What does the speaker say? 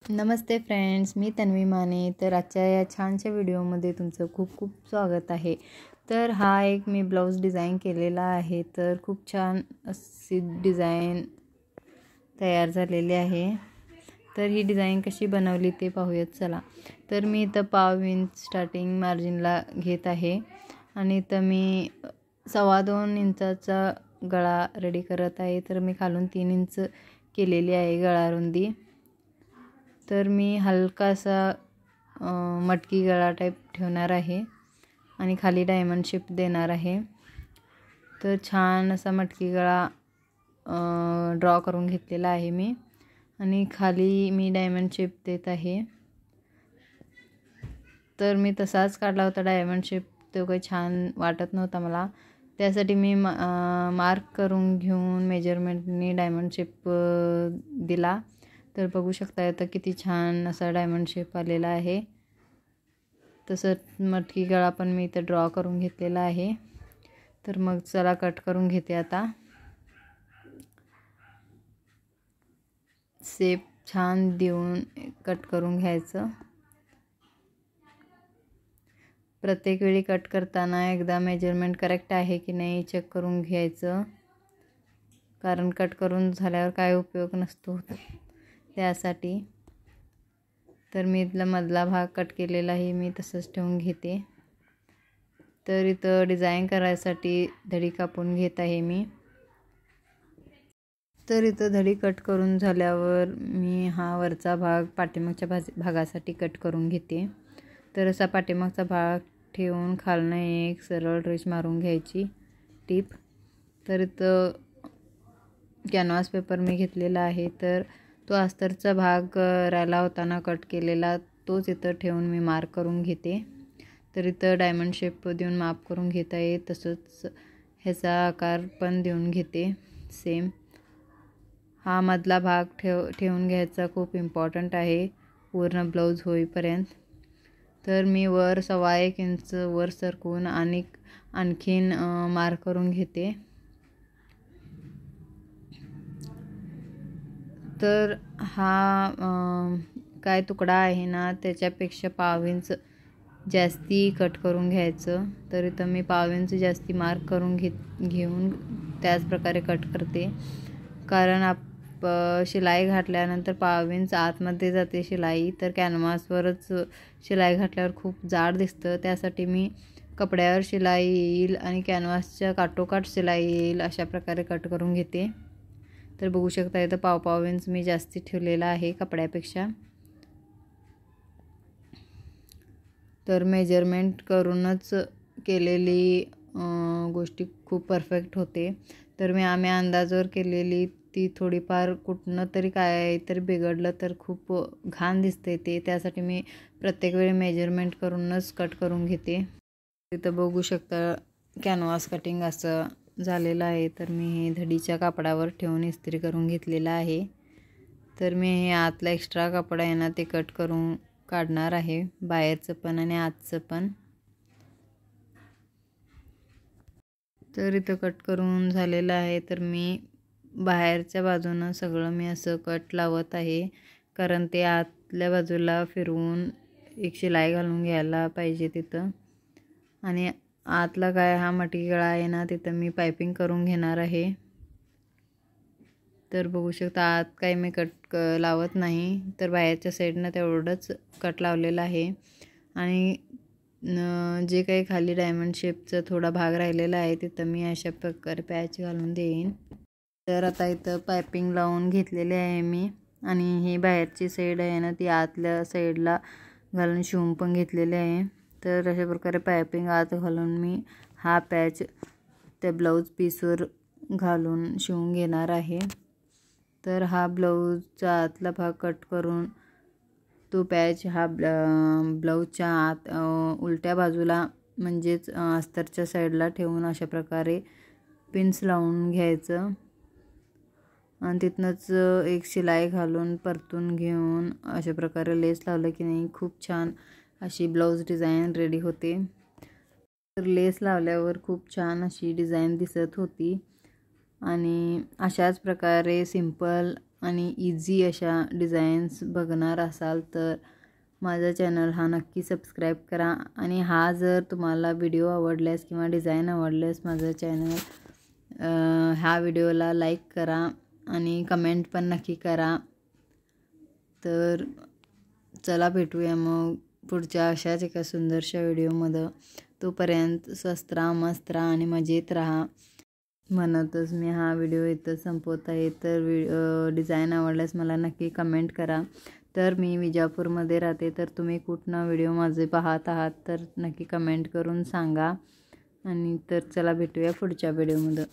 नमस्ते friends, मी तन्वी माने. तर आजच्या या छानशा व्हिडिओमध्ये तुमचं खूप खूप स्वागत आहे. तर हा एक मी ब्लाऊज डिझाईन केलेला आहे. तर खूप छान अशी डिझाईन तयार झालेली आहे. तर ही डिझाईन कशी बनवली ते पाहूयात चला. तर मी इथं 1/2 इंच स्टार्टिंग मार्जिनला घेत आहे आणि इथं मी 2.25 इंचाचा गळा रेडी करत आहे. तर मी खालून 3 इंच केलेली आहे गळा रुंदी. तर मी हलकासा मटकी गळा टाईप ठेवणार आहे आणि खाली डायमंड शेप देणार आहे. तर छान असा मटकी गळा ड्रॉ करून घेतलेला आहे मी आणि खाली मी डायमंड शेप देत आहे. तर मी तसाच काढला होता डायमंड शेप, तो काही छान वाटत नव्हता मला. त्यासाठी मी मार्क करून घेऊन मेजरमेंटनी डायमंड शेप दिला. तर बघू शकता आता किती छान असा डायमंड शेप आलेला आहे. तसं मटकी गळा पण मी इथं ड्रॉ करून घेतलेला आहे. तर मग चला कट करून घेते आता. शेप छान देऊन कट करून घ्यायचं. प्रत्येक वेळी कट करताना एकदा मेजरमेंट करेक्ट आहे की नाही चेक करून घ्यायचं, कारण कट करून झाल्यावर काय उपयोग नसतो त्यासाठी. तर मी इथला मधला भाग कट केलेला आहे मी तसंच ठेवून घेते. तर इथं डिझाईन करायसाठी धडी कापून घेत आहे मी. तर इथं धडी कट करून झाल्यावर मी हा वरचा भाग पाठीमागच्या भागासाठी कट करून घेते. तर असा पाठीमागचा भाग ठेवून खालनं एक सरळ रेष मारून घ्यायची टीप. तर इथं कॅनव्हास पेपर मी घेतलेला आहे. तर तो अस्तरचा भाग राहिला होताना कट केलेला तोच इथं ठेवून मी मार्क करून घेते. तर इथं डायमंड शेप देऊन माप करून घेत आहे. तसंच ह्याचा आकार पण देऊन घेते सेम. हा मधला भाग ठेवून घ्यायचा, खूप इम्पॉर्टंट आहे पूर्ण ब्लाऊज होईपर्यंत. तर मी वर 1.25 इंच वर सरकवून आणखीन मार्क करून घेते. तर हा काय तुकडा आहे ना त्याच्यापेक्षा 1/2 इंच जास्ती कट करून घ्यायचं. तर इथं मी 1/2 इंच जास्ती मार्क करून घेऊन त्याच प्रकारे कट करते, कारण शिलाई घातल्यानंतर 1/2 इंच आतमध्ये जाते शिलाई. तर कॅनव्हासवरच शिलाई घातल्यावर खूप जाड दिसतं, त्यासाठी मी कपड्यावर शिलाई येईल आणि कॅनव्हासच्या काठोकाठ शिलाई येईल अशा प्रकारे कट करून घेते. तर बघू शकता इथं 1/2 इंच मी जास्ती ठेवलेला आहे कपड्यापेक्षा. तर मेजरमेंट करूनच केलेली गोष्टी खूप परफेक्ट होते. तर आम्ही अंदाजावर केलेली ती थोडीफार कुठनं तरी काय तरी बिघडलं तर खूप घाण दिसते ते, त्यासाठी मी प्रत्येक वेळी मेजरमेंट करूनच कट करून घेते. तिथं बघू शकता कॅनव्हास कटिंग असं झालेलं आहे. तर मी हे धडीच्या कापडावर ठेवून इस्त्री करून घेतलेलं आहे. तर मी हे आतला एक्स्ट्रा कापड आहे ना ते कट करून काढणार आहे, बाहेरचं पण आणि आतचं पण. तर इथं कट करून झालेलं आहे. तर मी बाहेरच्या बाजूनं सगळं मी असं कट लावत आहे, कारण ते आतल्या बाजूला फिरवून एक शिलाई घालून घ्यायला पाहिजे तिथं. आणि आतला काय हा मटकी गळा आहे ना तिथं मी पायपिंग करून घेणार आहे. तर बघू शकता आत काही मी कट लावत नाही, तर बाहेरच्या साईडनं तेवढंच कट लावलेलं आहे. आणि जे काही खाली डायमंड शेपचा थोडा भाग राहिलेला आहे तिथं मी अशा प्रकारे पॅच घालून देईन. तर आता इथं पायपिंग लावून घेतलेले आहे मी आणि ही बाहेरची साईड आहे ना ती आतल्या साईडला घालून शिवून पण घेतलेले आहे. तर अशा प्रकारे पायपिंग आत घालून मी हा पॅच त्या ब्लाऊज पीसवर घालून शिवून घेणार आहे. तर हा ब्लाऊजचा आतला भाग कट करून तो पॅच हा ब्लाऊजच्या आत उलट्या बाजूला म्हणजेच अस्तरच्या साईडला ठेवून अशा प्रकारे पिन्स लावून घ्यायचं आणि तिथनंच एक शिलाई घालून परतून घेऊन अशा प्रकारे लेस लावलं की नाही खूप छान अशी ब्लाऊज डिझाईन रेडी होते. तर लेस लावल्यावर खूप छान अशी डिझाईन दिसत होती आणि अशाच प्रकारे सिंपल आणि इझी अशा डिझाईन्स बघणार असाल तर माझा चॅनल हा नक्की सबस्क्राईब करा. आणि हा जर तुम्हाला व्हिडिओ आवडल्यास किंवा डिझाईन आवडल्यास माझा चॅनल ह्या व्हिडिओला लाईक करा आणि कमेंट पण नक्की करा. तर चला भेटूया मग पुढच्या अशाच एका सुंदरशा व्हिडिओमध्ये. तोपर्यंत स्वस्त राहा, मस्त राहा आणि मजेत राहा म्हणतच मी हा व्हिडिओ इथं संपवत आहे. तर डिझाईन आवडल्यास मला नक्की कमेंट करा. तर मी विजापूरमध्ये राहते, तर तुम्ही कुठनं व्हिडिओ माझे पाहत आहात तर नक्की कमेंट करून सांगा. आणि तर चला भेटूया पुढच्या व्हिडिओमध्ये.